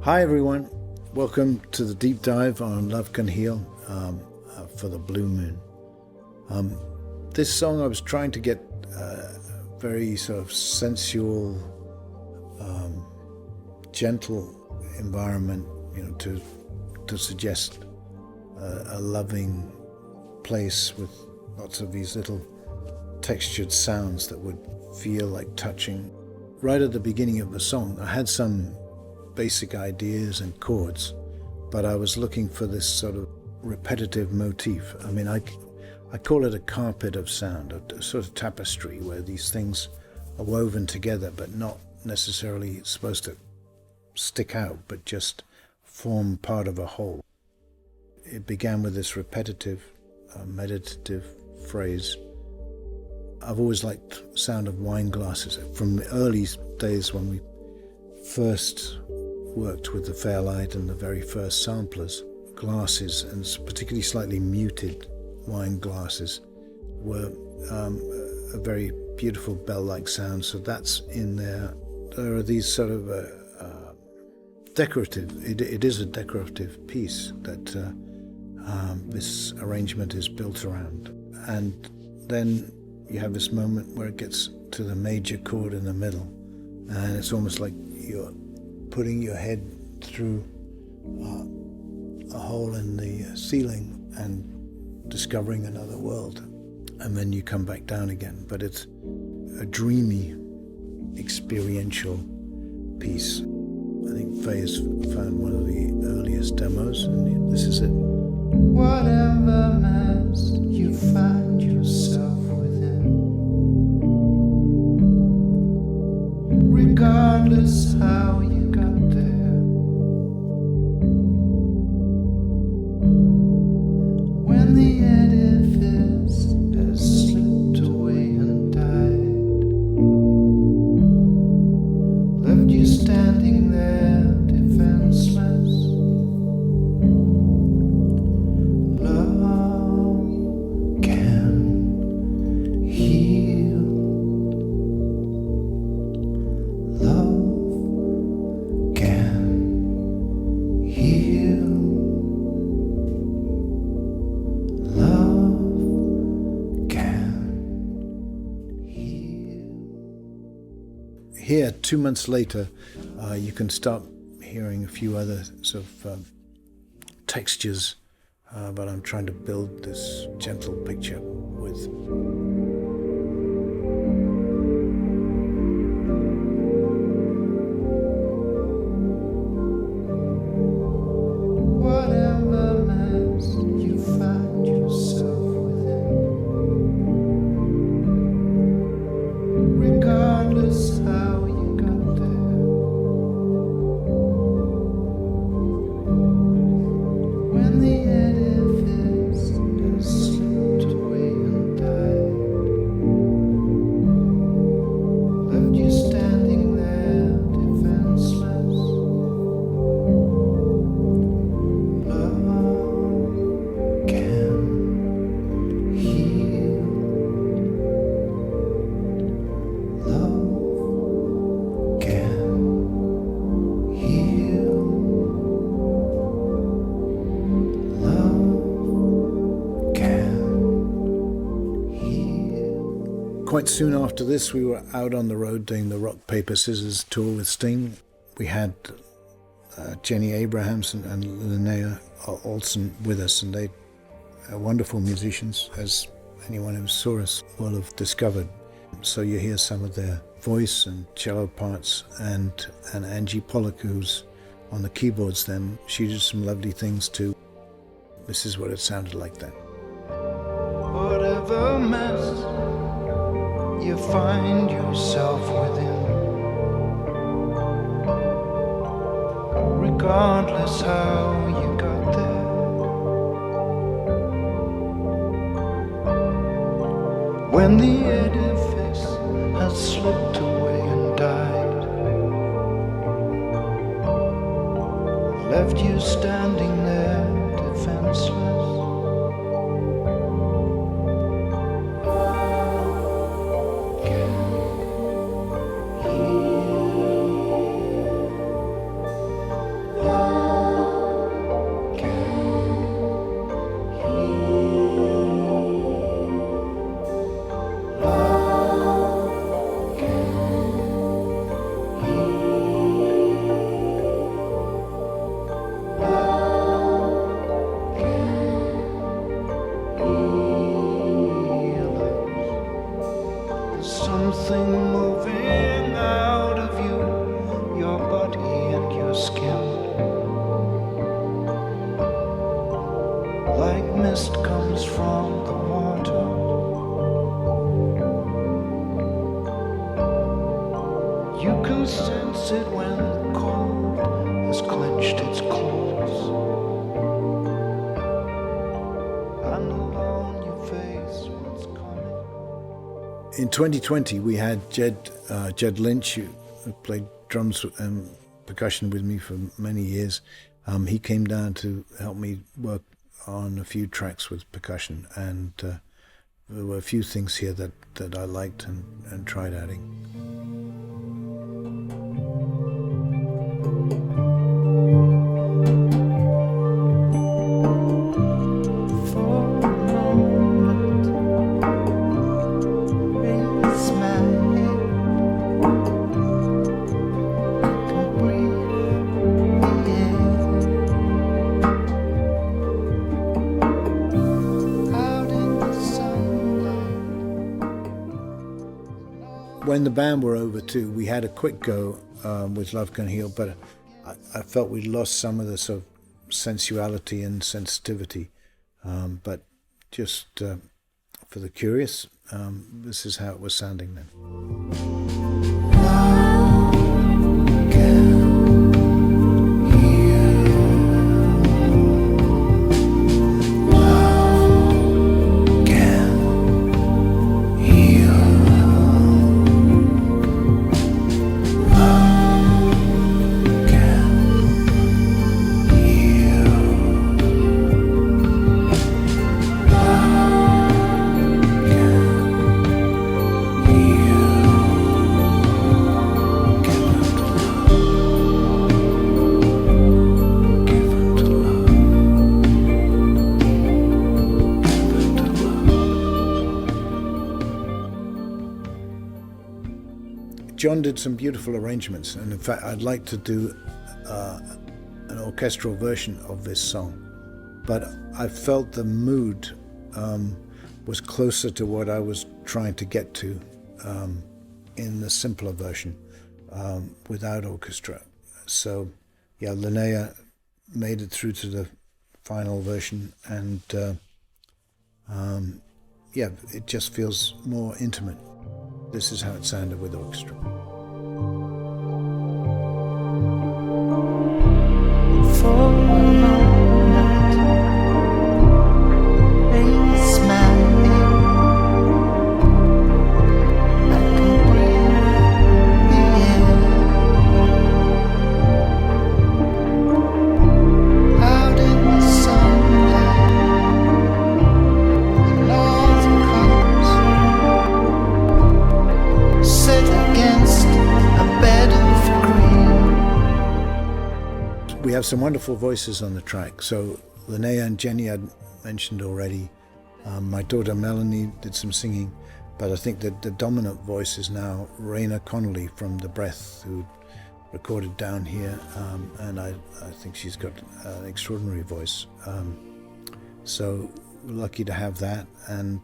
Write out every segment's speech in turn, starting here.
Hi everyone, welcome to the deep dive on Love Can Heal for the Blue Moon. This song I was trying to get very sort of sensual, gentle environment, to suggest a loving place with lots of these little textured sounds that would feel like touching. Right at the beginning of the song, I had some basic ideas and chords, but I was looking for this sort of repetitive motif. I mean, I call it a carpet of sound, a sort of tapestry where these things are woven together, but not necessarily supposed to stick out, but just form part of a whole. It began with this repetitive, meditative phrase. I've always liked the sound of wine glasses. From the early days when we first worked with the Fairlight and the very first samplers, glasses, and particularly slightly muted wine glasses, were a very beautiful bell-like sound. So that's in there. There are these sort of decorative, it is a decorative piece that this arrangement is built around. And then you have this moment where it gets to the major chord in the middle, and it's almost like you're putting your head through a hole in the ceiling and discovering another world, and then you come back down again. But it's a dreamy, experiential piece. I think Faye's found one of the earliest demos, and this is it. Whatever mess you find yourself within, regardless how you got there, when the edifice has slipped away and died, left you standing there defenseless. Love can heal. Love can heal. Love can heal. Here, 2 months later, you can start hearing a few other sort of textures, but I'm trying to build this gentle picture with. Whatever mess you find yourself within, regardless how you got there, when the edifice has slipped away and died, left you standing there defenseless. Love can heal. Love can heal. Love can heal. Quite soon after this, we were out on the road doing the Rock, Paper, Scissors tour with Sting. We had Jenny Abrahams and Linnea Olsen with us, and they are wonderful musicians, as anyone who saw us will have discovered. So you hear some of their voice and cello parts, and Angie Pollock, who's on the keyboards then, she did some lovely things too. This is what it sounded like then. Whatever mess you find yourself within, regardless how you got there, when the edifice has slipped away and died, left you standing there defenseless. In 2020, we had Jed Lynch, who played drums and percussion with me for many years. He came down to help me work on a few tracks with percussion, and there were a few things here that I liked and tried adding. When the band were over too, we had a quick go with Love Can Heal, but I felt we'd lost some of the sort of sensuality and sensitivity. But just for the curious, this is how it was sounding then. John did some beautiful arrangements, and in fact I'd like to do an orchestral version of this song, but I felt the mood was closer to what I was trying to get to in the simpler version without orchestra. So yeah, Linnea made it through to the final version, and yeah, it just feels more intimate. This is how it sounded with orchestra. We have some wonderful voices on the track. So Linnea and Jenny I'd mentioned already. My daughter Melanie did some singing, but I think that the dominant voice is now Raina Connolly from The Breath, who recorded down here, and I think she's got an extraordinary voice. So we're lucky to have that, and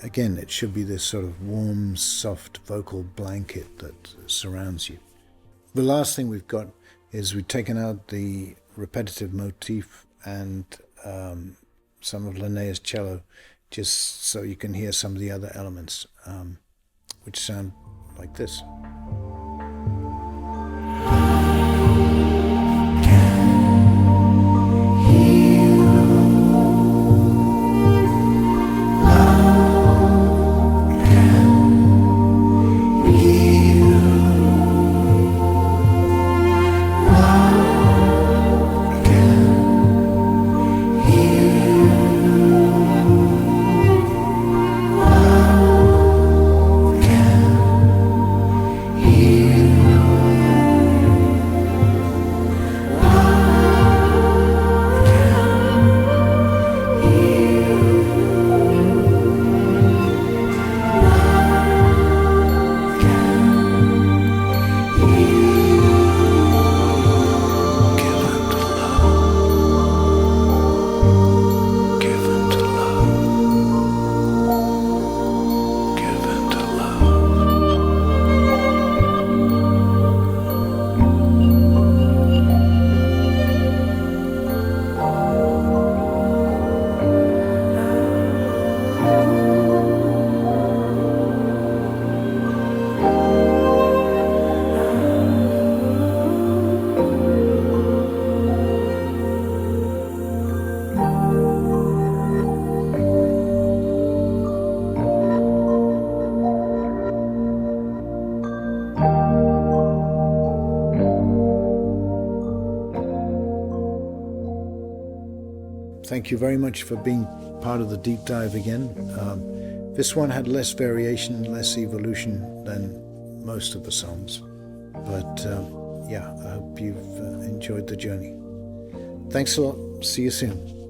again, it should be this sort of warm, soft vocal blanket that surrounds you. The last thing we've got is we've taken out the repetitive motif and some of Linnea's cello, just so you can hear some of the other elements, which sound like this. thank you very much for being part of the deep dive again. This one had less variation, less evolution than most of the songs. But I hope you've enjoyed the journey. Thanks a lot. See you soon.